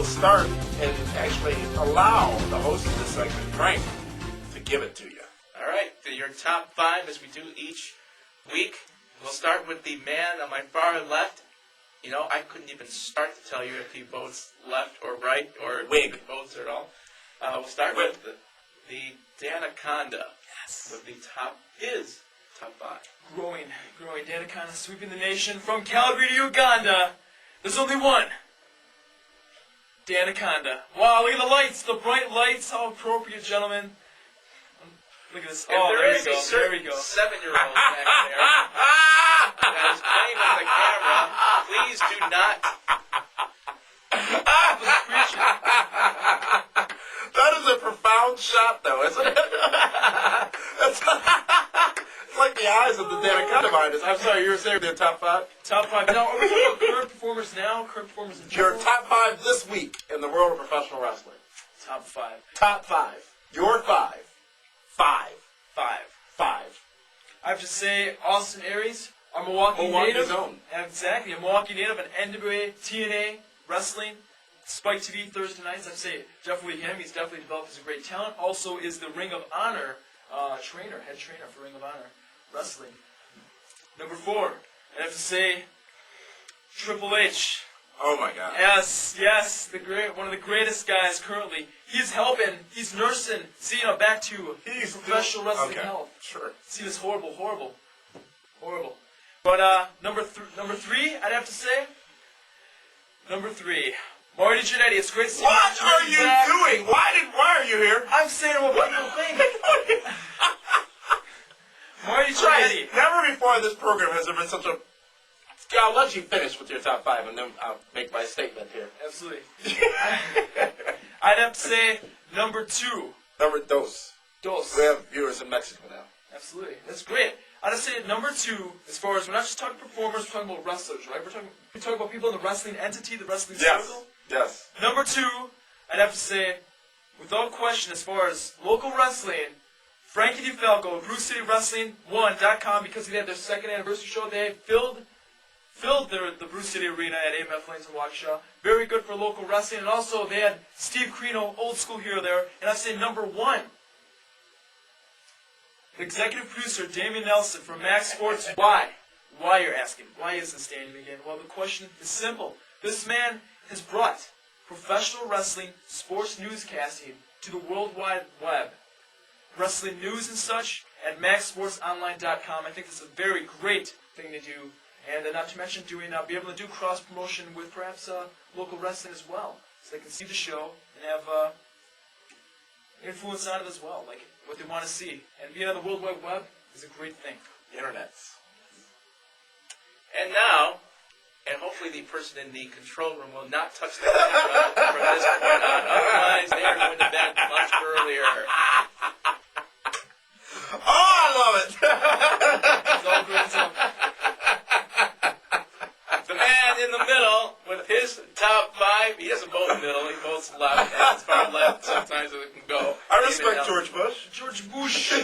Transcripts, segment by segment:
start and actually allow the host of this segment, Frank, to give it to you. All right, your top five as we do each week. We'll start with the man on my far left. You know, I couldn't even start to tell you if he votes left or right or Wig votes at all. We'll start with the Danaconda. Yes. With his top five. Growing. Danaconda sweeping the nation from Calgary to Uganda. There's only one. Danaconda. Wow, look at the lights, the bright lights. How appropriate, gentlemen. Look at this. If there is a certain 7-year-old back there that is playing with the camera, please do not. That is a profound shot, though, isn't it? It's like the eyes of the Danaconda minders. I'm sorry, you were saying their top five? Top five. Now, are we talking about current performers now? Current performers in Your general? top five this week in the world of professional wrestling. Top five. Top five. Your five. Five. I have to say, Austin Aries, our Milwaukee native. Zone. Exactly, a Milwaukee native, an NWA, TNA, wrestling, Spike TV Thursday nights. I'd say definitely him. He's definitely developed as a great talent. Also is the Ring of Honor head trainer for Ring of Honor Wrestling. Number 4, I have to say, Triple H. Oh my God. Yes, one of the greatest guys currently. He's helping, he's nursing Cena back to professional wrestling health. Sure. Cena's horrible. But number 3, I'd have to say, number 3, Marty Jannetty. It's great to see What are you doing? Why are you here? I'm saying what people think. Marty Jannetty. Never before in this program has there been such a... I'll let you finish with your top five, and then I'll make my statement here. Absolutely. I'd have to say number 2. Number dos. We have viewers in Mexico now. Absolutely. That's great. I'd have to say number 2, as far as we're not just talking performers, we're talking about wrestlers, right? We're talking about people in the wrestling entity, the wrestling circle. Yes. Number 2, I'd have to say, without question, as far as local wrestling, Frankie DeFalco, BruceCityWrestling1.com, because they had their 2nd anniversary show, they filled the Bruce City Arena at AMF Lanes in Waukesha. Very good for local wrestling. And also, they had Steve Carino, old school hero there. And I'd say number 1, the executive producer, Damian Nelson from Max Sports. Why? Why, you're asking? Why is this standing again? Well, the question is simple. This man has brought professional wrestling, sports newscasting to the World Wide Web. Wrestling news and such at MaxSportsOnline.com. I think it's a very great thing to do. And not to mention be able to do cross-promotion with perhaps local wrestling as well. So they can see the show and have influence on it as well, like what they want to see. And being on the World Wide Web is a great thing. Internets. And now, and hopefully the person in the control room will not touch the camera from this point on. Otherwise, they are going to bed much earlier. Oh, I love it! It's all good stuff. The man in the middle with his top 5, he doesn't vote in the middle, he votes left, and as far left sometimes it can go. I respect George Bush. George Bush.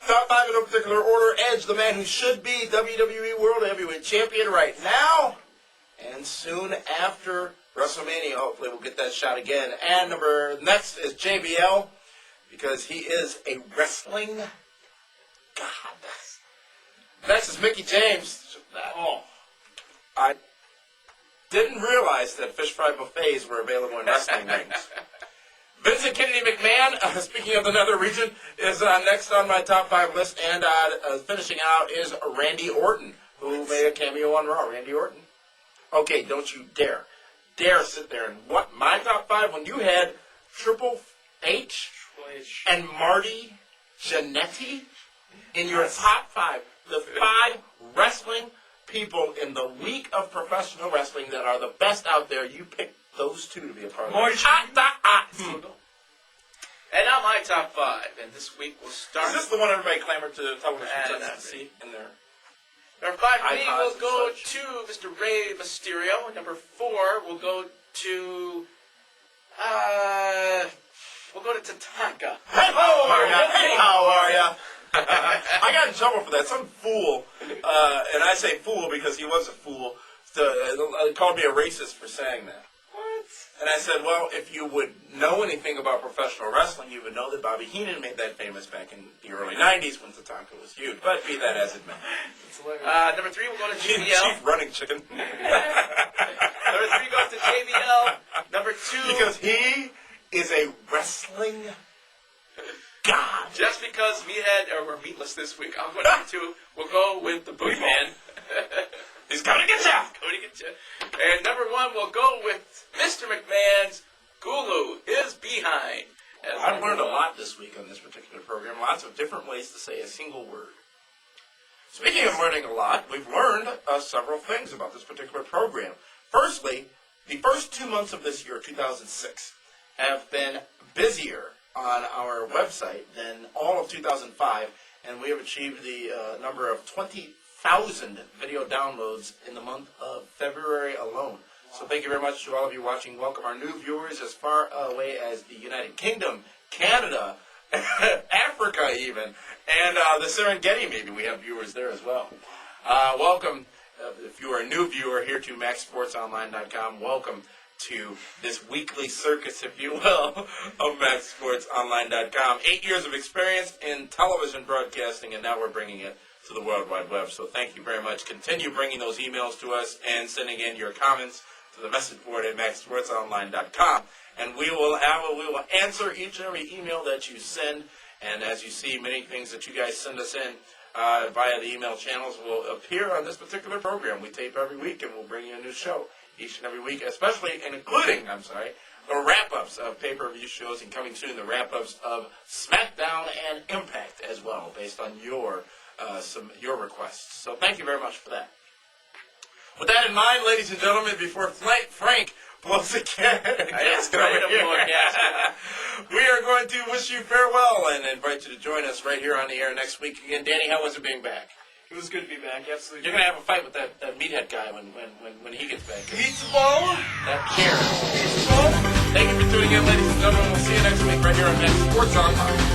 Top 5 in no particular order. Edge, the man who should be WWE World Heavyweight Champion right now. And soon after WrestleMania, hopefully we'll get that shot again. And next is JBL, because he is a wrestling god. Next is Mickey James. I didn't realize that fish fry buffets were available in wrestling rings. Vincent Kennedy McMahon, speaking of another region, is next on my top 5 list. And finishing out is Randy Orton, who made a cameo on Raw. Randy Orton. Okay, don't you dare sit there and what my top 5 when you had Triple H and Marty Jannetty in your top 5. The 5 wrestling people in the week of professional wrestling that are the best out there. You picked those 2 to be a part of it. And now my top 5, and this week we'll start. Is this the one everybody clamored to see in there? Number 5 for me will go to Mr. Rey Mysterio. Number 4 will go to Tatanka. Hey, how are ya? I got in trouble for that. Some fool, and I say fool because he was a fool, called me a racist for saying that. What? And I said, well, if you would know anything about professional wrestling, you would know that Bobby Heenan made that famous back in the early 90s when Tatanka was huge. But be that as it may. It's hilarious. Number 3, we'll go to Chief JBL. running chicken. Number 3 goes to JBL. Number 2, Because he is a wrestling god. just because we're meatless this week, I'll go number 2. We'll go with the Boogeyman. He's coming to get you. Coming to get you. And number 1, we'll go with Mr. McMahon's Gulu, his behind. I've learned a lot this week on this particular program. Lots of different ways to say a single word. Speaking of learning a lot, we've learned several things about this particular program. Firstly, the first 2 months of this year, 2006, have been busier on our website than all of 2005, and we have achieved the number of 20,000 video downloads in the month of February alone. So thank you very much to all of you watching. Welcome our new viewers as far away as the United Kingdom, Canada, Africa even, and the Serengeti maybe. We have viewers there as well. Welcome, if you are a new viewer here to MaxSportsOnline.com, welcome to this weekly circus, if you will, of MaxSportsOnline.com. 8 years of experience in television broadcasting, and now we're bringing it to the World Wide Web. So thank you very much. Continue bringing those emails to us and sending in your comments to the message board at MaxSportsOnline.com. And we will answer each and every email that you send. And as you see, many things that you guys send us in via the email channels will appear on this particular program. We tape every week, and we'll bring you a new show each and every week, especially and including, the wrap-ups of pay-per-view shows, and coming soon, the wrap-ups of SmackDown and Impact as well, based on your requests. So thank you very much for that. With that in mind, ladies and gentlemen, before Frank blows again, we are going to wish you farewell and invite you to join us right here on the air next week again. Danny, how was it being back? It was good to be back, absolutely. You're going to have a fight with that meathead guy when he gets back. Meatball! That Karen. Thank you for tuning in, ladies and gentlemen. We'll see you next week right here on Max Sports Online.